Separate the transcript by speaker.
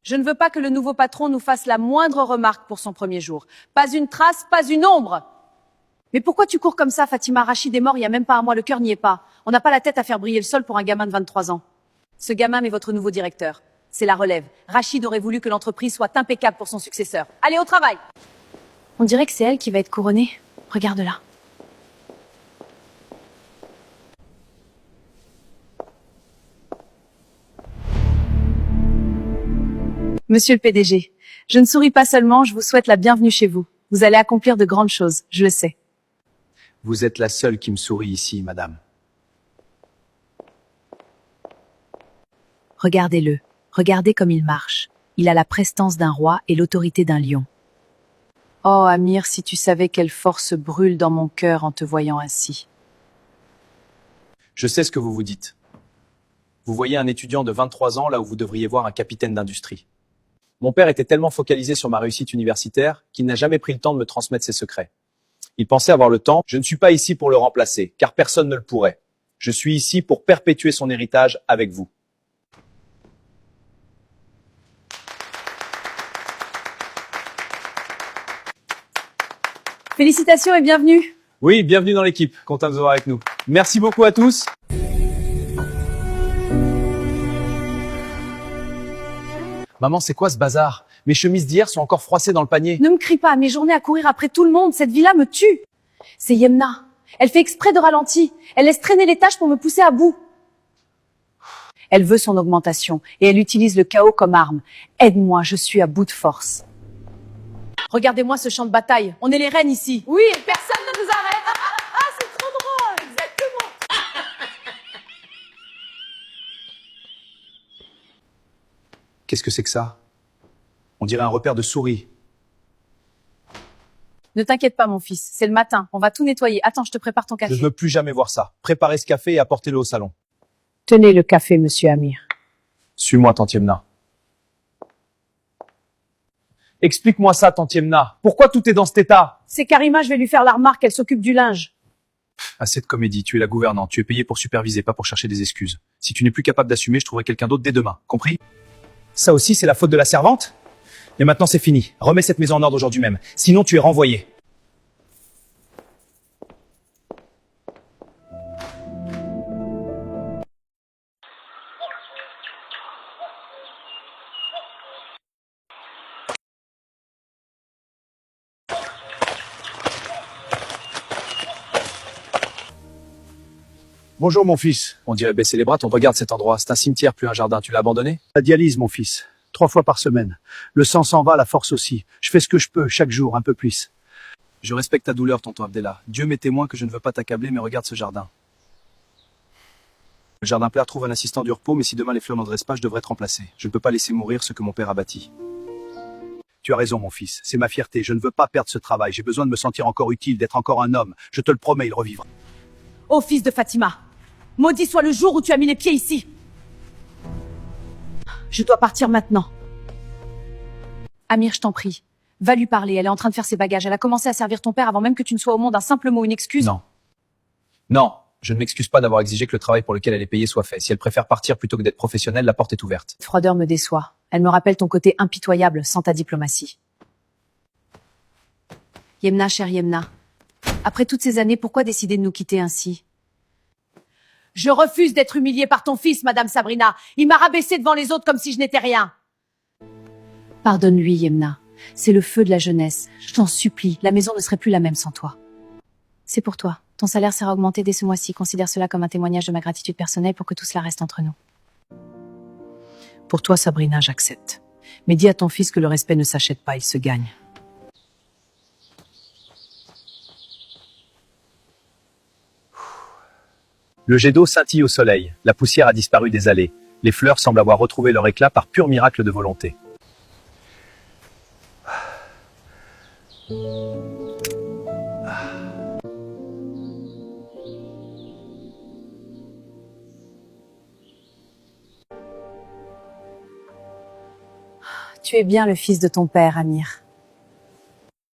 Speaker 1: Je ne veux pas que le nouveau patron nous fasse la moindre remarque pour son premier jour. Pas une trace, pas une ombre. Mais pourquoi tu cours comme ça, Fatima? Rachid est mort il y a même pas un mois, le cœur n'y est pas. On n'a pas la tête à faire briller le sol pour un gamin de 23 ans. Ce gamin est votre nouveau directeur. C'est la relève. Rachid aurait voulu que l'entreprise soit impeccable pour son successeur. Allez, au travail! On dirait que c'est elle qui va être couronnée. Regarde-la. Monsieur le PDG, je ne souris pas seulement, je vous souhaite la bienvenue chez vous. Vous allez accomplir de grandes choses, je le sais.
Speaker 2: Vous êtes la seule qui me sourit ici, madame.
Speaker 1: Regardez-le. Regardez comme il marche. Il a la prestance d'un roi et l'autorité d'un lion. Oh, Amir, si tu savais quelle force brûle dans mon cœur en te voyant ainsi.
Speaker 2: Je sais ce que vous vous dites. Vous voyez un étudiant de 23 ans là où vous devriez voir un capitaine d'industrie. Mon père était tellement focalisé sur ma réussite universitaire qu'il n'a jamais pris le temps de me transmettre ses secrets. Il pensait avoir le temps. Je ne suis pas ici pour le remplacer, car personne ne le pourrait. Je suis ici pour perpétuer son héritage avec vous.
Speaker 1: Félicitations et bienvenue.
Speaker 2: Oui, bienvenue dans l'équipe. Content de vous avoir avec nous. Merci beaucoup à tous. Maman, c'est quoi ce bazar? Mes chemises d'hier sont encore froissées dans le panier.
Speaker 1: Ne me crie pas, mes journées à courir après tout le monde, cette vie-là me tue. C'est Yemna. Elle fait exprès de ralentir. Elle laisse traîner les tâches pour me pousser à bout. Elle veut son augmentation et elle utilise le chaos comme arme. Aide-moi, je suis à bout de force. Regardez-moi ce champ de bataille. On est les reines ici. Oui, personne ne nous arrête. Ah, c'est trop drôle. Exactement.
Speaker 2: Qu'est-ce que c'est que ça? On dirait un repère de souris.
Speaker 1: Ne t'inquiète pas, mon fils. C'est le matin. On va tout nettoyer. Attends, je te prépare ton
Speaker 2: Je
Speaker 1: café.
Speaker 2: ne veux plus jamais voir ça. Préparez ce café et apportez-le au salon.
Speaker 1: Tenez le café, monsieur Amir.
Speaker 2: Suis-moi, tante Yemna. Explique-moi ça, tante Yemna. Pourquoi tout est dans cet état?
Speaker 1: C'est Karima, je vais lui faire la remarque. Elle s'occupe du linge.
Speaker 2: Assez de comédie. Tu es la gouvernante. Tu es payée pour superviser, pas pour chercher des excuses. Si tu n'es plus capable d'assumer, je trouverai quelqu'un d'autre dès demain. Compris? Ça aussi, c'est la faute de la servante? Et maintenant, c'est fini. Remets cette maison en ordre aujourd'hui même. Sinon, tu es renvoyé.
Speaker 3: Bonjour mon fils.
Speaker 2: On dirait baisser les bras, on regarde cet endroit. C'est un cimetière, plus un jardin. Tu l'as abandonné?
Speaker 3: La dialyse mon fils. 3 fois par semaine. Le sang s'en va, la force aussi. Je fais ce que je peux, chaque jour, un peu plus.
Speaker 2: Je respecte ta douleur, tonton Abdallah. Dieu m'est témoin que je ne veux pas t'accabler, mais regarde ce jardin. Le jardin père trouve un assistant du repos, mais si demain les fleurs n'en dressent pas, je devrais te remplacer. Je ne peux pas laisser mourir ce que mon père a bâti.
Speaker 3: Tu as raison mon fils, c'est ma fierté. Je ne veux pas perdre ce travail. J'ai besoin de me sentir encore utile, d'être encore un homme. Je te le promets, il revivra.
Speaker 1: Ô fils de Fatima, maudit soit le jour où tu as mis les pieds ici. Je dois partir maintenant. Amir, je t'en prie, va lui parler. Elle est en train de faire ses bagages. Elle a commencé à servir ton père avant même que tu ne sois au monde. Un simple mot, une excuse.
Speaker 2: Non. Non, je ne m'excuse pas d'avoir exigé que le travail pour lequel elle est payée soit fait. Si elle préfère partir plutôt que d'être professionnelle, la porte est ouverte.
Speaker 1: Cette froideur me déçoit. Elle me rappelle ton côté impitoyable sans ta diplomatie. Yemna, chère Yemna, après toutes ces années, pourquoi décider de nous quitter ainsi? Je refuse d'être humiliée par ton fils, Madame Sabrina. Il m'a rabaissée devant les autres comme si je n'étais rien. Pardonne-lui, Yemna. C'est le feu de la jeunesse. Je t'en supplie, la maison ne serait plus la même sans toi. C'est pour toi. Ton salaire sera augmenté dès ce mois-ci. Considère cela comme un témoignage de ma gratitude personnelle pour que tout cela reste entre nous. Pour toi, Sabrina, j'accepte. Mais dis à ton fils que le respect ne s'achète pas, il se gagne.
Speaker 2: Le jet d'eau scintille au soleil. La poussière a disparu des allées. Les fleurs semblent avoir retrouvé leur éclat par pur miracle de volonté.
Speaker 1: Tu es bien le fils de ton père, Amir.